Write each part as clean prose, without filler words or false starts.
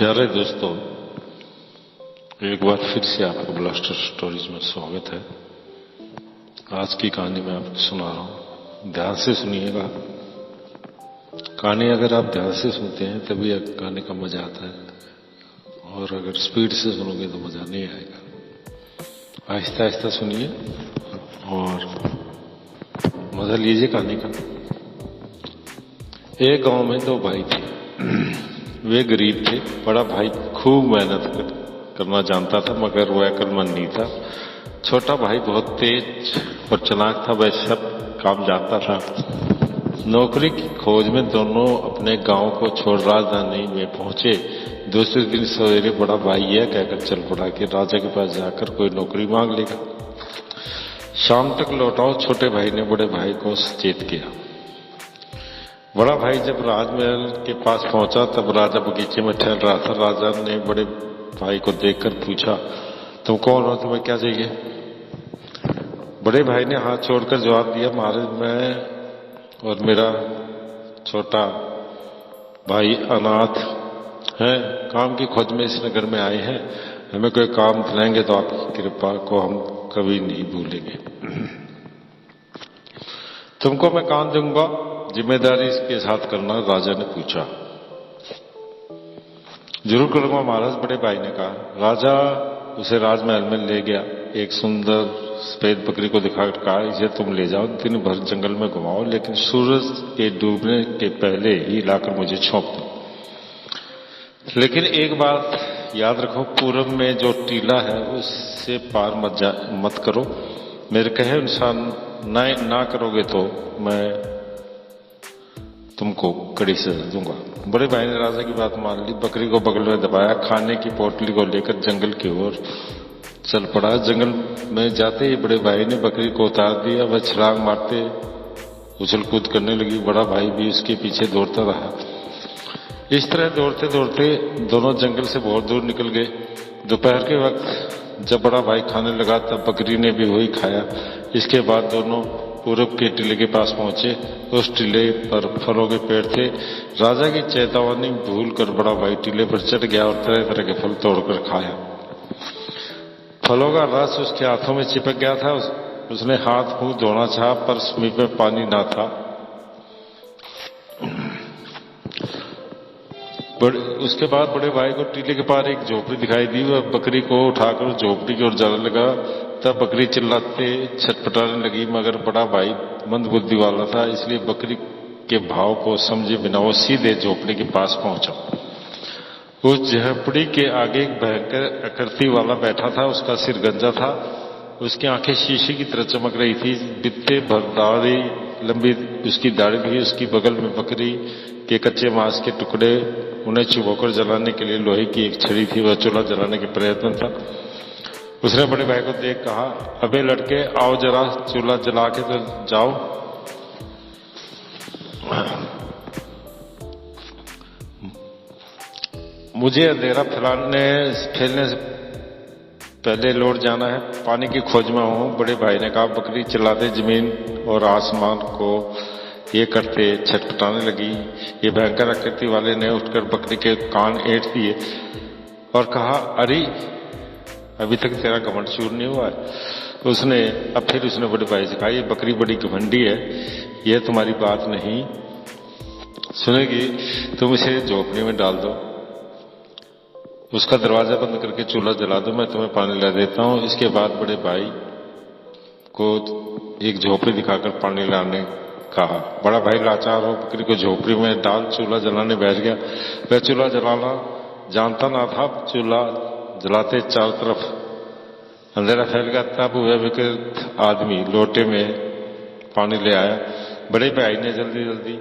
प्यारे दोस्तों, एक बार फिर से आपको ब्लास्टर स्टोरीज में स्वागत है। आज की कहानी मैं आपको सुना रहा हूं, ध्यान से सुनिएगा। कहानी अगर आप ध्यान से सुनते हैं तभी कहानी का मजा आता है, और अगर स्पीड से सुनोगे तो मजा नहीं आएगा। आहिस्ता आहिस्ता सुनिए और मजा लीजिए कहानी का। एक गांव में दो भाई थे। वे गरीब थे। बड़ा भाई खूब मेहनत करना जानता था, मगर वह अक्लमंद नहीं था। छोटा भाई बहुत तेज और चालाक था, वह सब काम जानता था। नौकरी की खोज में दोनों अपने गांव को छोड़ राजधानी में पहुंचे। दूसरे दिन सवेरे बड़ा भाई यह कहकर चल पड़ा कि राजा के पास जाकर कोई नौकरी मांग लेगा। शाम तक लौटाओ, छोटे भाई ने बड़े भाई को सचेत किया। बड़ा भाई जब राजमहल के पास पहुंचा तब राजा बगीचे में टहल रहा था। राजा ने बड़े भाई को देखकर पूछा, तुम कौन हो, तुम्हें क्या चाहिए? बड़े भाई ने हाथ छोड़कर जवाब दिया, महाराज मैं और मेरा छोटा भाई अनाथ है, काम की खोज में इस नगर में आए हैं। हमें कोई काम दिलाएंगे तो आपकी कृपा को हम कभी नहीं भूलेंगे। तुमको मैं काम दूंगा, जिम्मेदारी इसके साथ करना, राजा ने पूछा। जरूर करूंगा महाराज, बड़े भाई ने कहा। राजा उसे राजमहल में ले गया। एक सुंदर सफेद बकरी को दिखाकर कहा, इसे तुम ले जाओ, दिन भर जंगल में घुमाओ, लेकिन सूरज के डूबने के पहले ही लाकर मुझे सौंप दो। लेकिन एक बात याद रखो, पूरब में जो टीला है उससे पार मत करो। मेरे कहे अनुसार ना करोगे तो मैं तुमको कड़ी सजा दूंगा। बड़े भाई ने राजा की बात मान ली। बकरी को बगल में दबाया, खाने की पोटली को लेकर जंगल की ओर चल पड़ा। जंगल में जाते ही बड़े भाई ने बकरी को उतार दिया। वह छलांग मारते उछल कूद करने लगी। बड़ा भाई भी उसके पीछे दौड़ता रहा। इस तरह दौड़ते दौड़ते दोनों जंगल से बहुत दूर निकल गए। दोपहर के वक्त जब बड़ा भाई खाने लगा तब बकरी ने भी वही खाया। इसके बाद दोनों पूरब के टीले के पास पहुंचे। उस टीले पर फलों के पेड़ थे। राजा की चेतावनी भूलकर बड़ा भाई टीले पर चढ़ गया और तरह तरह के फल तोड़कर खाया। फलों का रस उसके हाथों में चिपक गया था। उसने हाथ मुंह धोना चाहा, पर समीप में पानी ना था। उसके बाद बड़े भाई को टीले के पार एक झोपड़ी दिखाई दी। वह बकरी को उठाकर झोपड़ी की ओर जाने लगा। तब बकरी चिल्लाते छटपटाने लगी, मगर बड़ा भाई मंदबुद्धि वाला था, इसलिए बकरी के भाव को समझे बिना वो सीधे झोपड़ी के पास पहुंचा। उस झोपड़ी के आगे एक भयंकर आकृति वाला बैठा था। उसका सिर गंजा था, उसकी आंखें शीशे की तरह चमक रही थी। बित्ते भर दाढ़ी लंबी उसकी दाढ़ी थी। उसकी बगल में बकरी के कच्चे मांस के टुकड़े, उन्हें चुभोकर जलाने के लिए लोहे की एक छड़ी थी। वह चूल्हा जलाने के प्रयत्न था। उसने बड़े भाई को देख कहा, अबे लड़के आओ जरा चूल्हा जला के तो जाओ। मुझे अंधेरा फैलने से पहले लौट जाना है, पानी की खोज में हूं। बड़े भाई ने कहा। बकरी चिल्लाते जमीन और आसमान को ये करते छटपटाने लगी। ये भयंकर आकृति वाले ने उठकर बकरी के कान ऐंठ दिए और कहा, अरे अभी तक तेरा घमंड चूर नहीं हुआ है। फिर उसने बड़े भाई से कहा, ये बकरी बड़ी घमंडी है, ये तुम्हारी बात नहीं सुनेगी, तुम इसे झोपड़ी में डाल दो, उसका दरवाजा बंद करके चूल्हा जला दो, मैं तुम्हें पानी ला देता हूं। इसके बाद बड़े भाई को एक झोपड़ी दिखाकर पानी लाने कहा। बड़ा भाई लाचार हो बकरी को झोपड़ी में डाल चूल्हा जलाने बैठ गया। वह चूल्हा जलाना जानता ना था। चूल्हा जलाते चारों तरफ अंधेरा फैल गया। तब वह विकृत आदमी लोटे में पानी ले आया। बड़े भाई ने जल्दी जल्दी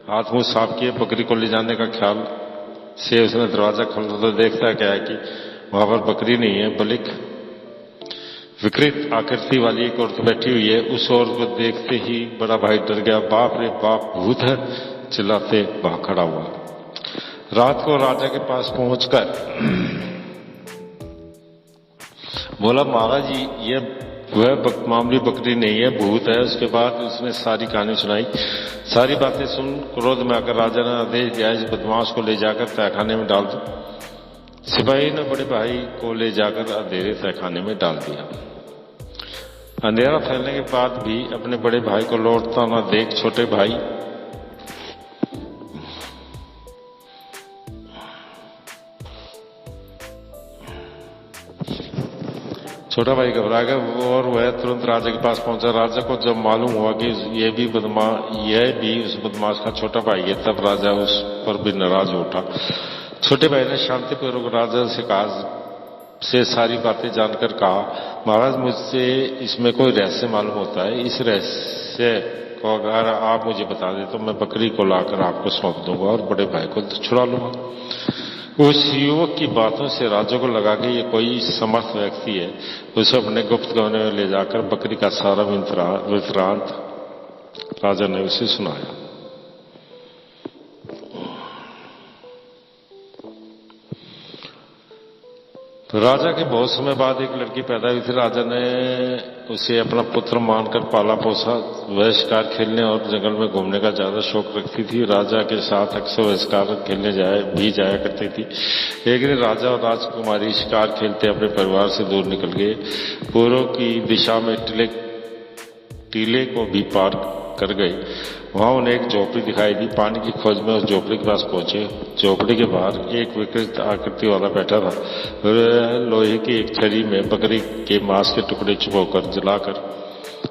हाथ मुंह साफ किए। बकरी को ले जाने का ख्याल से उसने दरवाजा खोला तो देखता क्या है कि वहां पर बकरी नहीं है, बल्कि विकृत आकृति वाली एक औरत बैठी हुई है। उस औरत को देखते ही बड़ा भाई डर गया। बाप रे बाप, भूत है, चिल्लाते भाग खड़ा हुआ। रात को राजा के पास पहुंचकर बोला, महाराज जी ये वह मामूली बकरी नहीं है, भूत है। उसके बाद उसने सारी कहानी सुनाई। सारी बातें सुन क्रोध में आकर राजा ने आदेश दिया, इस बदमाश को ले जाकर तहखाने में डाल दो। सिपाही ने बड़े भाई को ले जाकर अंधेरे तहखाने में डाल दिया। अंधेरा फैलने के बाद भी अपने बड़े भाई को लौटता न देख छोटा भाई घबरा गया और वह तुरंत राजा के पास पहुंचा। राजा को जब मालूम हुआ कि यह भी उस बदमाश का छोटा भाई है, तब राजा उस पर भी नाराज उठा। छोटे भाई ने शांतिपूर्वक राजा से सारी बातें जानकर कहा, महाराज मुझसे इसमें कोई रहस्य मालूम होता है। इस रहस्य को अगर आप मुझे बता दें तो मैं बकरी को लाकर आपको सौंप दूंगा और बड़े भाई को छुड़ा लूंगा। उस युवक की बातों से राजा को लगा कि ये कोई समर्थ व्यक्ति है। उसे अपने गुप्त कमरे में ले जाकर बकरी का सारा वृत्तांत राजा ने उसे सुनाया। तो राजा के बहुत समय बाद एक लड़की पैदा हुई थी। राजा ने उसे अपना पुत्र मानकर पाला पोसा। वह शिकार खेलने और जंगल में घूमने का ज्यादा शौक रखती थी। राजा के साथ अक्सर वह शिकार खेलने जाया करती थी। एक दिन राजा और राजकुमारी शिकार खेलते अपने परिवार से दूर निकल गए। पूर्व की दिशा में टीले को भी पार कर गए। वहां उन्हें एक झोपड़ी दिखाई दी। पानी की खोज में उस झोपड़ी के पास पहुंचे। झोपड़ी के बाहर एक विकृत आकृति वाला बैठा था। वह लोहे की एक छड़ी में बकरी के मांस के टुकड़े चुभोकर जलाकर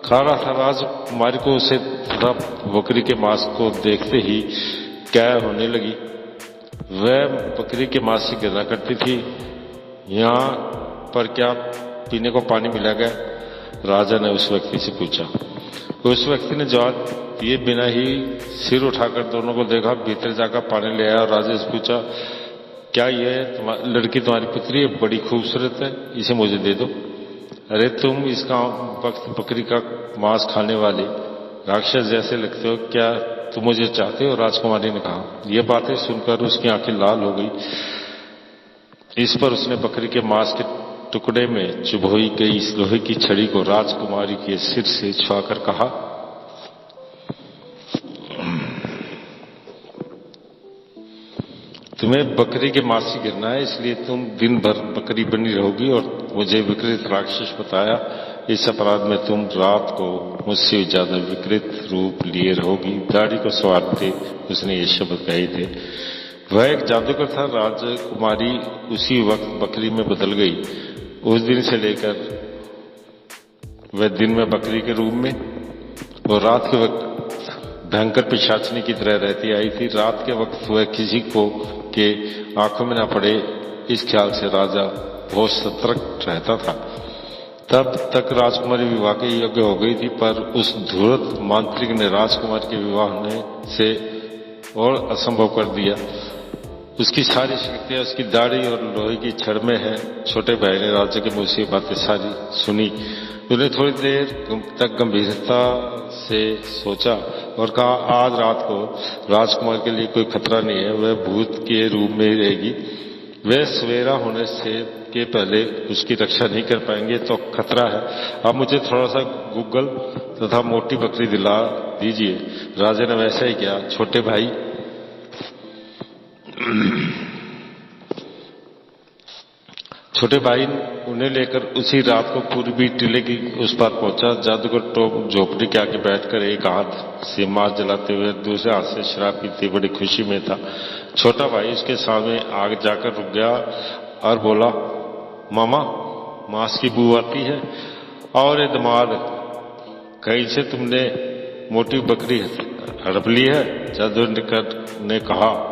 खा रहा था। राजकुमारी को उसे तथा बकरी के मांस को देखते ही क्या होने लगी। वह बकरी के मांस से घृणा करती थी। यहाँ पर क्या पीने को पानी मिला गया? राजा ने उस व्यक्ति से पूछा। उस व्यक्ति ने जवाब दिए बिना ही सिर उठाकर दोनों को देखा, भीतर जाकर पानी ले आया और राजा से पूछा, क्या यह लड़की तुम्हारी पुत्री है? बड़ी खूबसूरत है, इसे मुझे दे दो। अरे तुम इसका वक्त बकरी का मांस खाने वाले राक्षस जैसे लगते हो, क्या तुम मुझे चाहते हो? राजकुमारी ने कहा। यह बातें सुनकर उसकी आंखें लाल हो गई। इस पर उसने बकरी के मांस के टुकड़े में चुभोई गई इस लोहे की छड़ी को राजकुमारी के सिर से छुआकर कहा, तुम्हें बकरी के मांस से गिरना है, इसलिए तुम दिन भर बकरी बनी रहोगी और मुझे विकृत राक्षस बताया। इस अपराध में तुम रात को मुझसे ज्यादा विकृत रूप लिए रहोगी। दाढ़ी को संवारते उसने ये शब्द कहे थे। वह एक जादूगर था। राजकुमारी उसी वक्त बकरी में बदल गई। उस दिन से लेकर वह दिन में बकरी के रूप में और रात के वक्त भयंकर पिशाचनी की तरह रहती आई थी। रात के वक्त वह किसी को के आंखों में न पड़े, इस ख्याल से राजा बहुत सतर्क रहता था। तब तक राजकुमारी विवाह के योग्य हो गई थी, पर उस धूर्त मांत्रिक ने राजकुमारी के विवाह होने से और असंभव कर दिया। उसकी सारी शक्तियां उसकी दाढ़ी और लोहे की छड़ में है। छोटे भाई ने राजा के मुंह से बातें सारी सुनी। उन्हें थोड़ी देर तक गंभीरता से सोचा और कहा, आज रात को राजकुमार के लिए कोई खतरा नहीं है। वह भूत के रूप में ही रहेगी। वह सवेरा होने से के पहले उसकी रक्षा नहीं कर पाएंगे तो खतरा है। अब मुझे थोड़ा सा गुग्गल तथा मोटी बकरी दिला दीजिए। राजा ने वैसा ही किया। छोटे भाई उन्हें लेकर उसी रात को पूर्वी टीले की उस पार पहुंचा। जादूगर झोपड़ी के आगे बैठकर एक हाथ से मांस जलाते हुए दूसरे हाथ से शराब पीते बड़ी खुशी में था। छोटा भाई उसके सामने आगे जाकर रुक गया और बोला, मामा, मांस की बू आती है। और ये दिमाग कहीं से तुमने मोटी बकरी हड़प ली है? जादूगर ने कहा,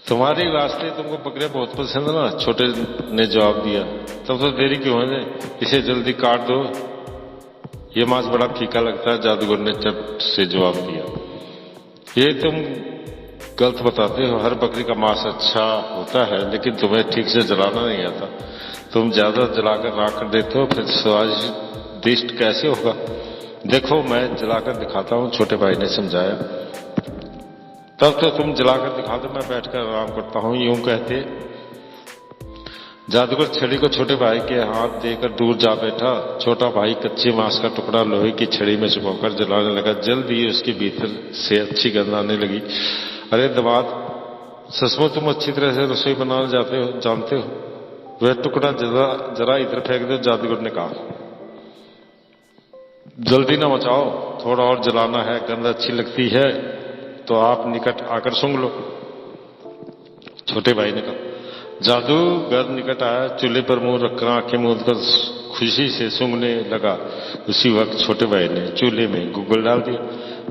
तुम्हारे वास्ते तुमको बकरियां बहुत पसंद है ना? छोटे ने जवाब दिया। तब तो देरी क्यों है, इसे जल्दी काट दो, ये मांस बड़ा फीका लगता है। जादूगर ने चट से जवाब दिया, ये तुम गलत बताते हो। हर बकरी का मांस अच्छा होता है, लेकिन तुम्हें ठीक से जलाना नहीं आता। तुम ज्यादा जलाकर राख कर देते हो, फिर स्वादिष्ट कैसे होगा? देखो मैं जलाकर दिखाता हूं, छोटे भाई ने समझाया। तब तो तुम जलाकर दिखा दो, मैं बैठकर आराम करता हूं। यूं कहते जादूगर छड़ी को छोटे भाई के हाथ देकर दूर जा बैठा। छोटा भाई कच्चे मांस का टुकड़ा लोहे की छड़ी में छुपाकर जलाने लगा। जल्द ही उसके भीतर से अच्छी गंध आने लगी। अरे दमाद, सचमुच तुम अच्छी तरह से रसोई बनाना जानते हो? वह टुकड़ा जरा इधर फेंक दो, जादूगर ने कहा। जल्दी ना मचाओ, थोड़ा और जलाना है, गंध अच्छी लगती है तो आप निकट आकर सूंघ लो, छोटे भाई ने कहा। जादूगर निकट आया, चूल्हे पर मुंह रखकर आंखें मूंद कर खुशी से सूंघने लगा। उसी वक्त छोटे भाई ने चूल्हे में गुग्गल डाल दिया।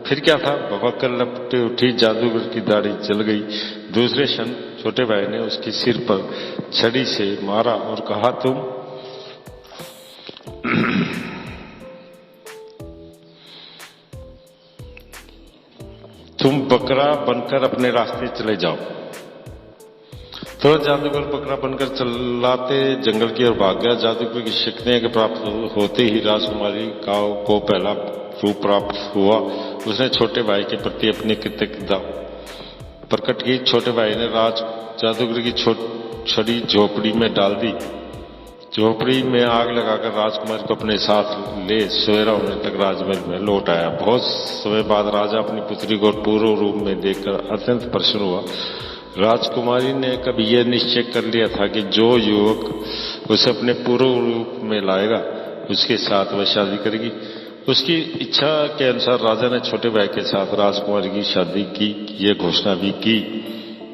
फिर क्या था, भभक कर लपटे उठी, जादूगर की दाढ़ी जल गई। दूसरे क्षण छोटे भाई ने उसके सिर पर छड़ी से मारा और कहा, तुम बकरा बनकर अपने रास्ते चले जाओ। तो जादूगर बकरा बनकर चलाते जंगल की ओर भाग गया। जादूगर की शक्तियां के प्राप्त होते ही राजकुमारी को पहला रूप प्राप्त हुआ। उसने छोटे भाई के प्रति अपनी कृतज्ञता प्रकट की। छोटे भाई ने जादूगर की छड़ी झोपड़ी में डाल दी। झोपड़ी में आग लगाकर राजकुमारी को अपने साथ ले सवेरा होने तक राजमहल में लौट आया। बहुत समय बाद राजा अपनी पुत्री को पूर्व रूप में देखकर अत्यंत प्रसन्न हुआ। राजकुमारी ने कभी यह निश्चय कर लिया था कि जो युवक उसे अपने पूर्व रूप में लाएगा उसके साथ वह शादी करेगी। उसकी इच्छा के अनुसार राजा ने छोटे भाई के साथ राजकुमारी की शादी की। यह घोषणा भी की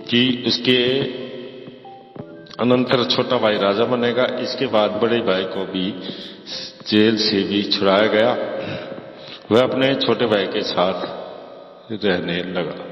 कि उसके अनंतर छोटा भाई राजा बनेगा। इसके बाद बड़े भाई को भी जेल से भी छुड़ाया गया। वह अपने छोटे भाई के साथ रहने लगा।